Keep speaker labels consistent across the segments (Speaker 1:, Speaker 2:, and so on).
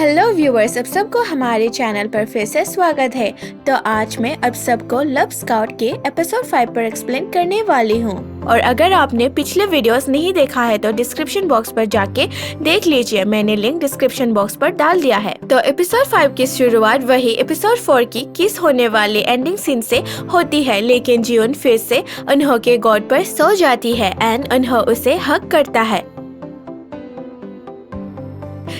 Speaker 1: Hello viewers, अब सबको हमारे चैनल पर फिर से स्वागत है। तो आज मैं अब सबको लव स्काउट के एपिसोड 5 पर एक्सप्लेन करने वाली हूँ। और अगर आपने पिछले वीडियोस नहीं देखा है तो डिस्क्रिप्शन बॉक्स पर जाके देख लीजिए, मैंने लिंक डिस्क्रिप्शन बॉक्स पर डाल दिया है। तो एपिसोड 5 की शुरुआत वही एपिसोड 4 की किस होने वाली एंडिंग सीन से होती है, लेकिन जियोन फिर से अनहो के गॉड पर सो जाती है एंड अनहो उसे हक करता है।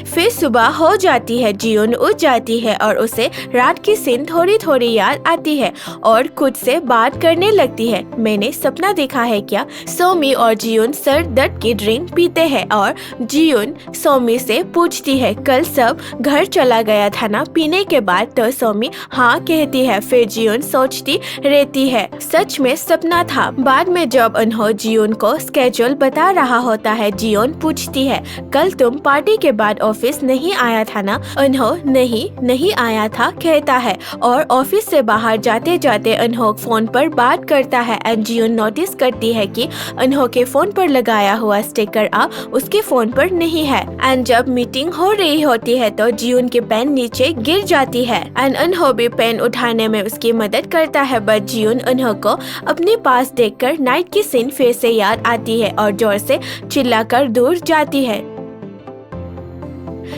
Speaker 1: फिर सुबह हो जाती है, जियोन उठ जाती है और उसे रात की सीन थोड़ी थोड़ी याद आती है और खुद से बात करने लगती है। मैंने सपना देखा है क्या? सोमी और जियोन सर दर्द की ड्रिंक पीते हैं और जियोन सोमी से पूछती है कल सब घर चला गया था ना पीने के बाद? तो सोमी हाँ कहती है। फिर जियोन सोचती रहती है सच में सपना था। बाद में जब अनहो जियोन को स्केड्यूल बता रहा होता है, जियोन पूछती है कल तुम पार्टी के बाद ऑफिस नहीं आया था ना? अनहो नहीं आया था कहता है और ऑफिस से बाहर जाते जाते अनहो फोन पर बात करता है एंड जियोन नोटिस करती है कि अनहो के फोन पर लगाया हुआ स्टिकर अब उसके फोन पर नहीं है। एंड जब मीटिंग हो रही होती है तो जियोन की पेन नीचे गिर जाती है एंड अनहो भी पेन उठाने में उसकी मदद करता है। बट जियोन अनहो को अपने पास देखकर नाइट की सीन फिर से याद आती है और जोर से चिल्लाकर दूर जाती है।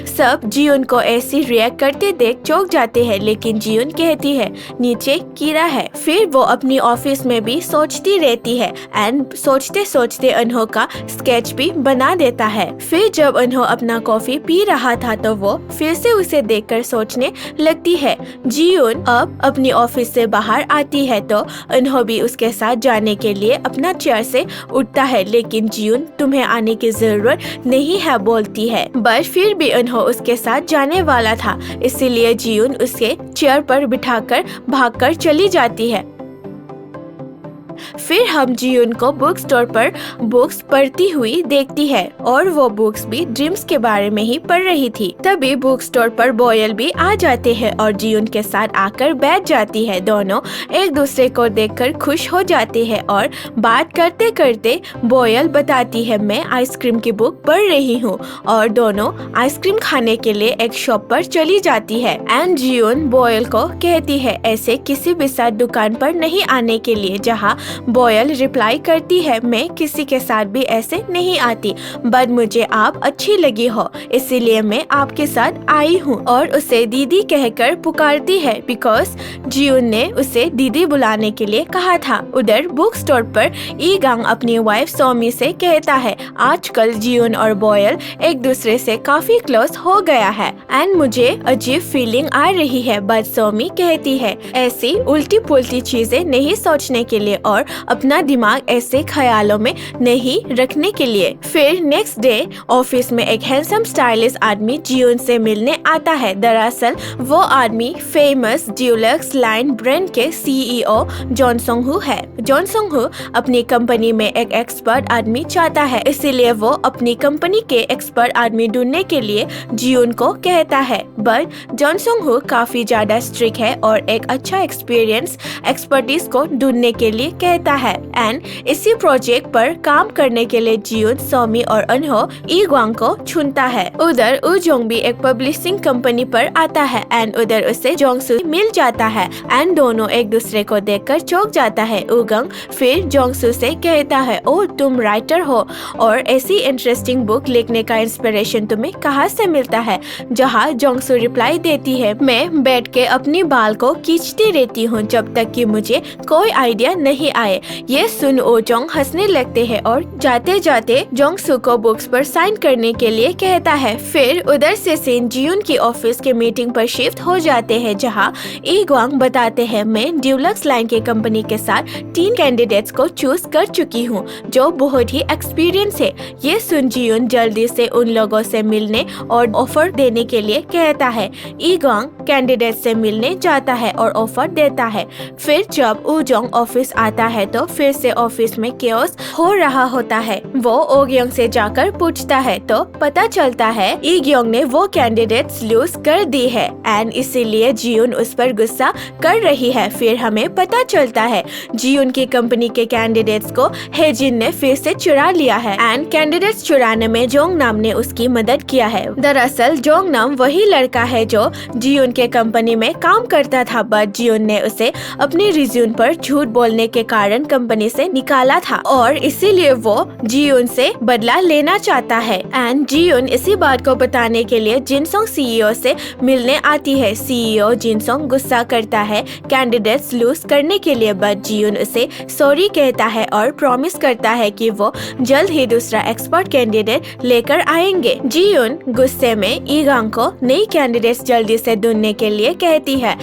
Speaker 1: सब जियोन को ऐसी रिएक्ट करते देख चौंक जाते हैं, लेकिन जियोन कहती है नीचे कीड़ा है। फिर वो अपनी ऑफिस में भी सोचती रहती है एंड सोचते सोचते अनहो का स्केच भी बना देता है। फिर जब अनहो अपना कॉफी पी रहा था तो वो फिर से उसे देखकर सोचने लगती है। जियोन अब अपनी ऑफिस से बाहर आती है तो अनहो भी उसके साथ जाने के लिए अपना चेयर से उठता है, लेकिन जियोन तुम्हें आने की जरूरत नहीं है बोलती है। बट फिर भी अनहो उसके साथ जाने वाला था, इसीलिए जियोन उसे चेयर पर बिठाकर भागकर चली जाती है। फिर हम जियोन को बुक स्टोर पर बुक्स पढ़ती हुई देखती है और वो बुक्स भी ड्रीम्स के बारे में ही पढ़ रही थी। तभी बुक स्टोर पर बॉयल भी आ जाते हैं और जियोन के साथ आकर बैठ जाती है। दोनों एक दूसरे को देखकर खुश हो जाते हैं और बात करते करते बॉयल बताती है मैं आइसक्रीम की बुक पढ़ रही हूँ और दोनों आइसक्रीम खाने के लिए एक शॉप पर चली जाती है। एंड जियोन बॉयल को कहती है ऐसे किसी भी साथ दुकान पर नहीं आने के लिए, जहाँ बॉयल रिप्लाई करती है मैं किसी के साथ भी ऐसे नहीं आती, बट मुझे आप अच्छी लगी हो इसीलिए मैं आपके साथ आई हूँ। और उसे दीदी कहकर पुकारती है बिकॉज जियोन ने उसे दीदी बुलाने के लिए कहा था। उधर बुक स्टोर पर ईगांग अपनी वाइफ सोमी से कहता है आजकल जियोन और बॉयल एक दूसरे से काफी क्लोज हो गया है एंड मुझे अजीब फीलिंग आ रही है। बट सोमी कहती है ऐसी उल्टी पुल्टी चीजें नहीं सोचने के लिए और अपना दिमाग ऐसे ख्यालों में नहीं रखने के लिए। फिर नेक्स्ट डे ऑफिस में एक हैंडसम स्टाइलिश आदमी जियोन से मिलने आता है। दरअसल वो आदमी फेमस ड्यूलक्स लाइन ब्रांड के सीईओ जॉन सोंग हू है। जॉन सोंग हू अपनी कंपनी में एक एक्सपर्ट आदमी चाहता है, इसीलिए वो अपनी कंपनी के एक्सपर्ट आदमी ढूंढने के लिए जियोन को कहता है। बट जॉन सोंग हू काफी ज्यादा स्ट्रिक्ट है और एक अच्छा एक्सपीरियंस एक्सपर्टीज को ढूंढने के लिए कहता है। एंड इसी प्रोजेक्ट पर काम करने के लिए जियोन सोमी और अनहो ईगांग को चुनता है। उधर उजोंग भी एक पब्लिशिंग कंपनी पर आता है एंड उधर उसे जोंगसू मिल जाता है एंड दोनों एक दूसरे को देखकर चौंक जाता है। उगंग फिर जोंगसू से कहता है ओ तुम राइटर हो और ऐसी इंटरेस्टिंग बुक लिखने का इंस्पिरेशन तुम्हें कहाँ से मिलता है? जहाँ जोंगसू रिप्लाई देती है मैं बैठ के अपनी बाल को खींचती रहती हूँ जब तक कि मुझे कोई आइडिया नहीं आए। ये सुन ओजोंग हंसने लगते हैं और जाते जाते जोंगसू को बुक्स पर साइन करने के लिए कहता है। फिर उधर से सीन जियोन की ऑफिस के मीटिंग पर शिफ्ट हो जाते हैं, जहां ईगांग बताते हैं मैं ड्यूलक्स लाइन के कंपनी के साथ 3 कैंडिडेट्स को चूज कर चुकी हूँ जो बहुत ही एक्सपीरियंस है। ये सुन जियोन जल्दी से उन लोगों से मिलने और ऑफर देने के लिए कहता है। ईगांग कैंडिडेट से मिलने जाता है और ऑफर देता है। फिर जब ओजोंग ऑफिस आता देखता है तो फिर से ऑफिस में केओस हो रहा होता है। वो ओग्योंग से जाकर पूछता है तो पता चलता है इग्योंग ने वो कैंडिडेट्स लूज कर दी है एंड इसीलिए जियुन उस पर गुस्सा कर रही है। फिर हमें पता चलता है जियुन की कंपनी के कैंडिडेट्स को हेजिन ने फिर से चुरा लिया है एंड कैंडिडेट्स चुराने में जोंग नाम ने उसकी मदद किया है। दरअसल जोंग नाम वही लड़का है जो जियुन के कंपनी में काम करता था, बट जियुन ने उसे अपनी रिज्यूम पर झूठ बोलने के कारण कंपनी से निकाला था और इसीलिए वो जियुन से बदला लेना चाहता है एंड जियुन इसी बात को बताने के लिए जिनसोंग सीईओ से मिलने आती है। सीईओ जिनसोंग गुस्सा करता है कैंडिडेट्स लूज करने के लिए, बट जियुन उसे सॉरी कहता है और प्रॉमिस करता है कि वो जल्द ही दूसरा एक्सपर्ट कैंडिडेट लेकर आएंगे। जियुन गुस्से में ईगांग को नई कैंडिडेट्स जल्दी से ढूंढने के लिए कहती है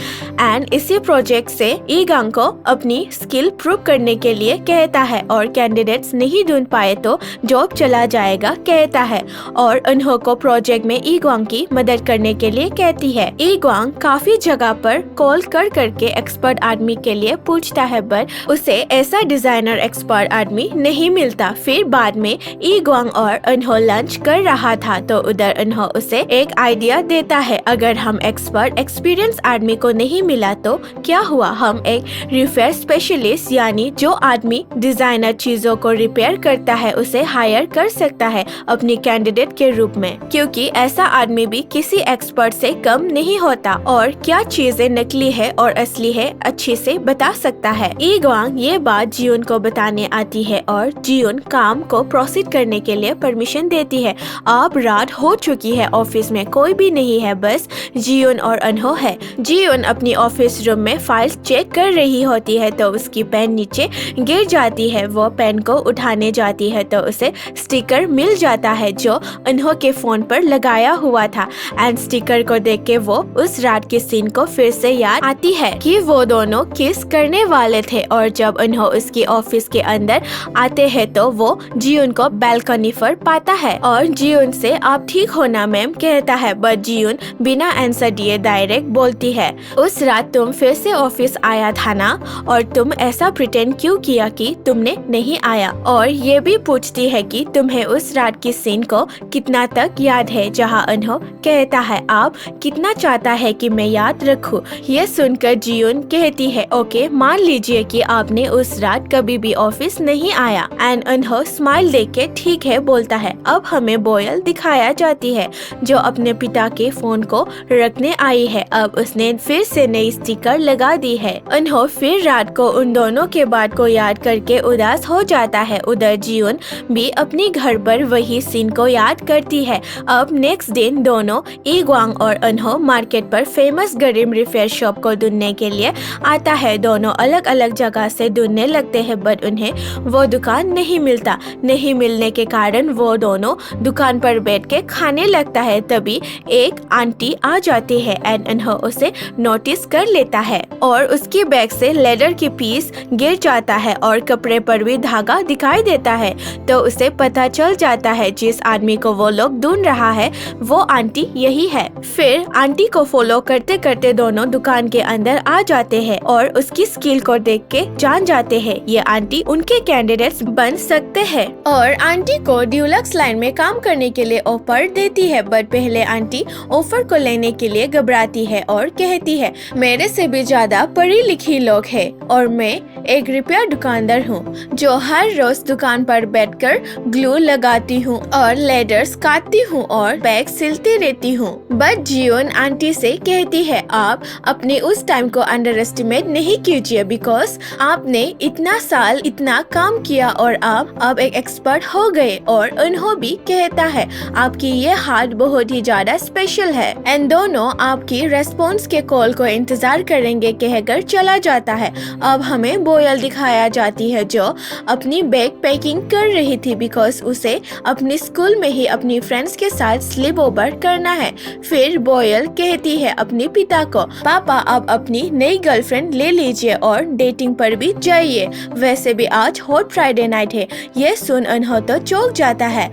Speaker 1: एंड इसी प्रोजेक्ट से ईगांग को अपनी स्किल प्रूव करने के लिए कहता है और कैंडिडेट्स नहीं ढूंढ पाए तो जॉब चला जाएगा कहता है और अनहो को प्रोजेक्ट में ईगांग की मदद करने के लिए कहती है। ईगांग काफी जगह पर कॉल कर करके एक्सपर्ट आदमी के लिए पूछता है, बट उसे ऐसा डिजाइनर एक्सपर्ट आदमी नहीं मिलता। फिर बाद में ईगांग और अनहो लंच कर रहा था तो उधर अनहो उसे एक आइडिया देता है, अगर हम एक्सपर्ट एक्सपीरियंस आदमी को नहीं मिला तो क्या हुआ, हम एक रिपेयर स्पेशलिस्ट यानी जो आदमी डिजाइनर चीजों को रिपेयर करता है उसे हायर कर सकता है अपनी कैंडिडेट के रूप में, क्योंकि ऐसा आदमी भी किसी एक्सपर्ट से कम नहीं होता और क्या चीजें नकली है और असली है अच्छे से बता सकता है। ईगांग ये बात जियुन को बताने आती है और जियुन काम को प्रोसीड करने के लिए परमिशन देती है। अब रात हो चुकी है, ऑफिस में कोई भी नहीं है, बस जियुन और अनहो है। जियुन अपनी ऑफिस रूम में फाइल्स चेक कर रही होती है तो उसकी पेन नीचे गिर जाती है। वो पेन को उठाने जाती है तो उसे स्टिकर मिल जाता है जो अनहो के फोन पर लगाया हुआ था एंड स्टिकर को देख के वो उस रात के सीन को फिर से याद आती है कि वो दोनों किस करने वाले थे और जब अनहो उसकी ऑफिस के अंदर आते हैं तो वो जियुन को बालकनी पर पाता है और जियुन से आप ठीक हो ना मैम कहता है, बट जियुन बिना आंसर दिए डायरेक्ट बोलती है उस रात तुम फिर से ऑफिस आया था ना और तुम ऐसा प्रिटेंड क्यों किया कि तुमने नहीं आया, और ये भी पूछती है कि तुम्हें उस रात की सीन को कितना तक याद है, जहाँ अनहो कहता है आप कितना चाहता है कि मैं याद रखूं। ये सुनकर जियुन कहती है ओके मान लीजिए कि आपने उस रात कभी भी ऑफिस नहीं आया एंड अनहो स्माइल देख के ठीक है बोलता है। अब हमें बोयल दिखाया जाती है जो अपने पिता के फोन को रखने आई है। अब उसने फिर से नई स्टिकर लगा दी है। अनहो फिर रात को उन दोनों के बात को याद करके उदास हो जाता है। उधर जियुन भी अपनी घर पर वही सीन को याद करती है। अब नेक्स्ट दिन दोनों ईगांग और अनहो मार्केट पर फेमस गरीम रिपेयर शॉप को ढूंढने के लिए आता है। दोनों अलग अलग जगह से ढूंढने लगते हैं बट उन्हें वो दुकान नहीं मिलता। नहीं मिलने के कारण वो दोनों दुकान पर बैठ के खाने लगता है। तभी एक आंटी आ जाती है एंड अनहो उसे नोटिस कर लेता है और उसकी बैग से लेदर की पीस गिर जाता है और कपड़े पर भी धागा दिखाई देता है तो उसे पता चल जाता है जिस आदमी को वो लोग ढूंढ रहा है वो आंटी यही है। फिर आंटी को फॉलो करते करते दोनों दुकान के अंदर आ जाते हैं और उसकी स्किल को देख के जान जाते हैं ये आंटी उनके कैंडिडेट्स बन सकते हैं और आंटी को ड्यूलक्स लाइन में काम करने के लिए ऑफर देती है। बट पहले आंटी ऑफर को लेने के लिए घबराती है और कहती है मेरे से भी ज्यादा पढ़ी लिखी लोग हैं और मैं एक रिपेयर दुकानदार हूँ जो हर रोज दुकान पर बैठकर ग्लू लगाती हूँ और लेडर्स काटती हूँ और बैग सिलती रहती हूँ। बट जियुन आंटी से कहती है आप अपने उस टाइम को अंडर एस्टिमेट नहीं कीजिए बिकॉज आपने इतना साल इतना काम किया और आप अब एक एक्सपर्ट हो गए। और अनहो भी कहता है आपकी ये हाथ बहुत ही ज्यादा स्पेशल है एंड दोनों आपकी रेस्पॉन्स के कॉल को इंतजार करेंगे कहकर चला जाता है। अब हमें बोयल दिखाया जाती है जो अपनी बैग पैकिंग कर रही थी बिकॉज उसे अपनी स्कूल में ही अपनी फ्रेंड्स के साथ स्लीप ओवर करना है। फिर बोयल कहती है अपने पिता को पापा अब अपनी नई गर्लफ्रेंड ले लीजिए और डेटिंग पर भी जाइए, वैसे भी आज हॉट फ्राइडे नाइट है। ये सुन अनहो तो चौंक जाता है।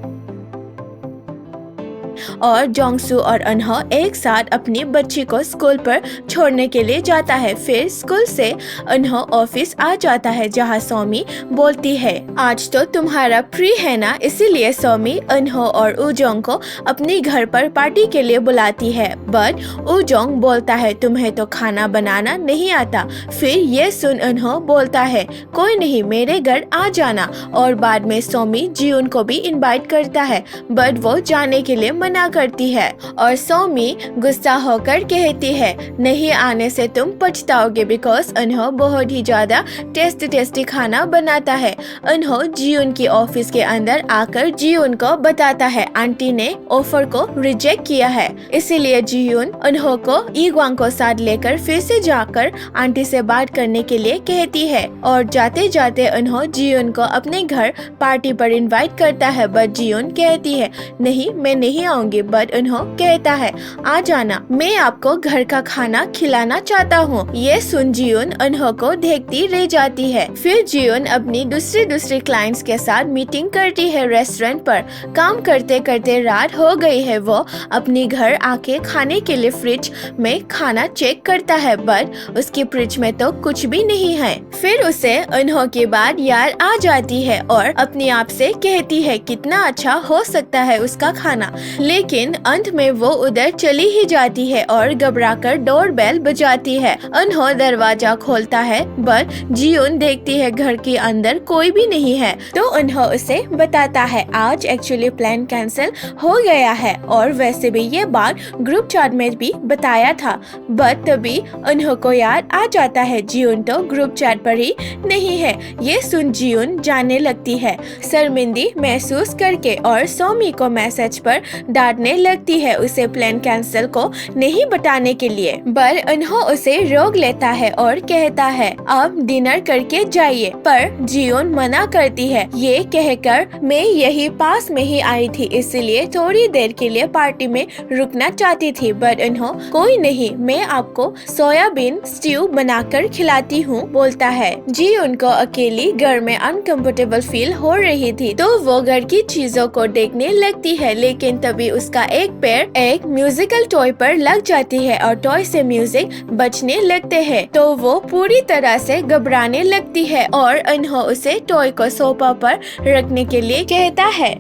Speaker 1: और जोंगसू और अनहो एक साथ अपनी बच्ची को स्कूल पर छोड़ने के लिए जाता है। फिर स्कूल से अनहो ऑफिस आ जाता है जहाँ सोमी बोलती है, आज तो तुम्हारा प्री है ना, इसीलिए सोमी अनहो और उजोंग को अपने घर पर पार्टी के लिए बुलाती है। बट उजोंग बोलता है, तुम्हें तो खाना बनाना नहीं आता। फिर ये सुन अनहो बोलता है, कोई नहीं, मेरे घर आ जाना। और बाद में सोमी जियोन को भी इनवाइट करता है, बट वो जाने के लिए मना करती है और सोमी गुस्सा होकर कहती है, नहीं आने से तुम पछताओगे, बिकॉज अनहो बहुत ही ज्यादा टेस्टी खाना बनाता है। अनहो जियोन की ऑफिस के अंदर आकर जियोन को बताता है आंटी ने ऑफर को रिजेक्ट किया है, इसीलिए जियोन अनहो को ईग्वांग को साथ लेकर फिर से जाकर आंटी से बात करने के लिए कहती है। और जाते जाते अनहो जियोन को अपने घर पार्टी पर इनवाइट करता है, बट जियोन कहती है, नहीं मैं नहीं आऊंगी। बट अनहो कहता है, आ जाना, मैं आपको घर का खाना खिलाना चाहता हूँ। ये सुन जियोन अनहो को देखती रह जाती है। फिर जियोन अपनी दूसरी क्लाइंट्स के साथ मीटिंग करती है रेस्टोरेंट पर। काम करते करते रात हो गई है। वो अपनी घर आके खाने के लिए फ्रिज में खाना चेक करता है, बट उसकी फ्रिज में तो कुछ भी नहीं है। फिर उसे अनहो की बात याद आ जाती है और अपने आप से कहती है कितना अच्छा हो सकता है उसका खाना। लेकिन अंत में वो उधर चली ही जाती है और घबराकर डोरबेल बजाती है। अनहो दरवाजा खोलता है, बट जियोन देखती है घर के अंदर कोई भी नहीं है। तो अनहो उसे बताता है, आज एक्चुअली प्लान कैंसिल हो गया है, और वैसे भी ये बात ग्रुप चैट में भी बताया था। बट तभी अनहो को याद आ जाता है जियोन तो ग्रुप चैट पर ही नहीं है। ये सुन जियोन जाने लगती है शर्मिंदी महसूस करके और सोमी को मैसेज पर डांटने लगती है उसे प्लान कैंसिल को नहीं बताने के लिए। पर अनहो उसे रोक लेता है और कहता है, अब डिनर करके जाइए। पर जियोन मना करती है, ये कहकर मैं यही पास में ही आई थी, इसलिए थोड़ी देर के लिए पार्टी में रुकना चाहती थी। बट अनहो, कोई नहीं, मैं आपको सोयाबीन स्ट्यू बनाकर खिलाती हूँ, बोलता है। जियोन को अकेली घर में अनकंफर्टेबल फील हो रही थी, तो वो घर की चीजों को देखने लगती है। लेकिन तभी उसका एक पैर एक म्यूजिकल टॉय पर लग जाती है और टॉय से म्यूजिक बजने लगते हैं। तो वो पूरी तरह से घबराने लगती है और अनहो उसे टॉय को सोफा पर रखने के लिए कहता है।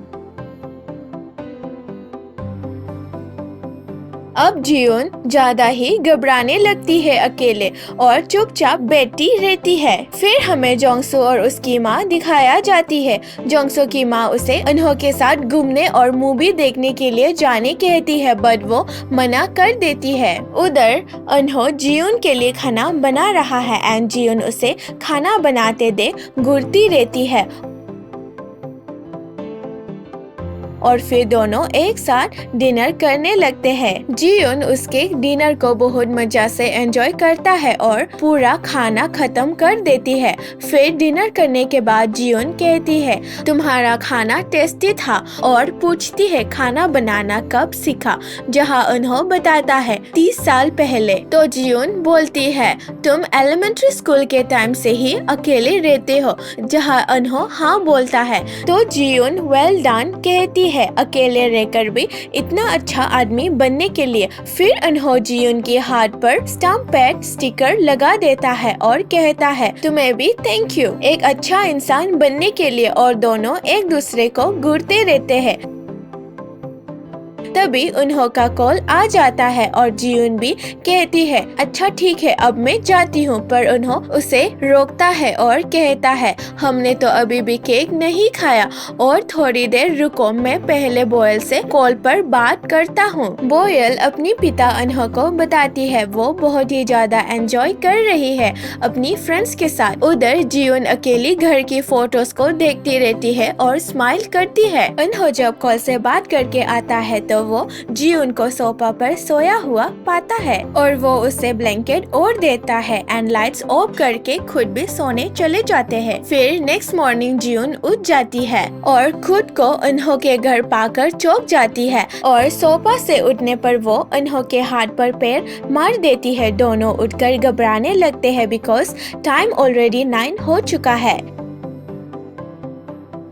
Speaker 1: अब जियोन ज्यादा ही घबराने लगती है अकेले और चुपचाप बैठी रहती है। फिर हमें जोंगसू और उसकी माँ दिखाया जाती है। जोंगसू की माँ उसे अनहो के साथ घूमने और मूवी देखने के लिए जाने कहती है, बट वो मना कर देती है। उधर अनहो जियोन के लिए खाना बना रहा है एंड जियोन उसे खाना बनाते दे घूरती रहती है और फिर दोनों एक साथ डिनर करने लगते हैं। जियोन उसके डिनर को बहुत मजा से एंजॉय करता है और पूरा खाना खत्म कर देती है। फिर डिनर करने के बाद जियोन कहती है, तुम्हारा खाना टेस्टी था, और पूछती है खाना बनाना कब सीखा, जहाँ अनहो बताता है 30 साल पहले। तो जियोन बोलती है, तुम एलिमेंट्री स्कूल के टाइम से ही अकेले रहते हो, जहाँ अनहो हाँ बोलता है। तो जियोन वेल डन कहती है अकेले रहकर भी इतना अच्छा आदमी बनने के लिए। फिर अनहो जियोन के हाथ पर स्टैम्प पैड स्टिकर लगा देता है और कहता है, तुम्हें भी थैंक यू एक अच्छा इंसान बनने के लिए, और दोनों एक दूसरे को घूरते रहते हैं। तभी अनहो का कॉल आ जाता है और जियोन भी कहती है, अच्छा ठीक है अब मैं जाती हूँ। पर अनहो उसे रोकता है और कहता है, हमने तो अभी भी केक नहीं खाया और थोड़ी देर रुको, मैं पहले बोयल से कॉल पर बात करता हूँ। बोयल अपनी पिता अनहो को बताती है वो बहुत ही ज्यादा एंजॉय कर रही है अपनी फ्रेंड्स के साथ। उधर जियोन अकेली घर की फोटोज को देखती रहती है और स्माइल करती है। अनहो जब कॉल से बात करके आता है तो वो जियोन को सोफा पर सोया हुआ पाता है और वो उसे ब्लैंकेट ओढ़ देता है एंड लाइट्स ऑफ करके खुद भी सोने चले जाते हैं। फिर नेक्स्ट मॉर्निंग जियोन उठ जाती है और खुद को अनहो के घर पाकर चौंक जाती है और सोफा से उठने पर वो अनहो के हाथ पर पैर मार देती है। दोनों उठकर घबराने लगते हैं बिकॉज टाइम ऑलरेडी 9 हो चुका है।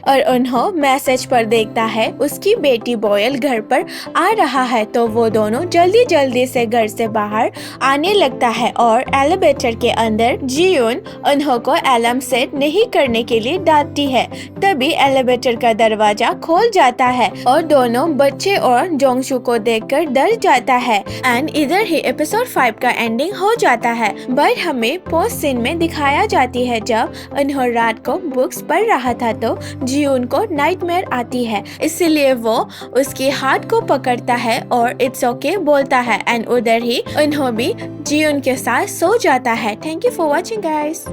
Speaker 1: और उन्हों मैसेज पर देखता है उसकी बेटी बॉयल घर पर आ रहा है, तो वो दोनों जल्दी जल्दी से घर से बाहर आने लगता है और एलिवेटर के अंदर जियोन उन्हों को अलार्म सेट नहीं करने के लिए डांटती है। तभी एलिवेटर का दरवाजा खोल जाता है और दोनों बच्चे और जोंगसू को देखकर डर जाता है। एंड इधर ही एपिसोड 5 का एंडिंग हो जाता है। बट हमें पोस्ट सीन में दिखाया जाती है जब उन्हों रात को बुक्स पढ़ रहा था तो जियोन को नाइटमेयर आती है, इसलिए वो उसके हाथ को पकड़ता है और इट्स ओके बोलता है। एंड उधर ही उन्हों भी जियोन के साथ सो जाता है। Thank you for watching guys.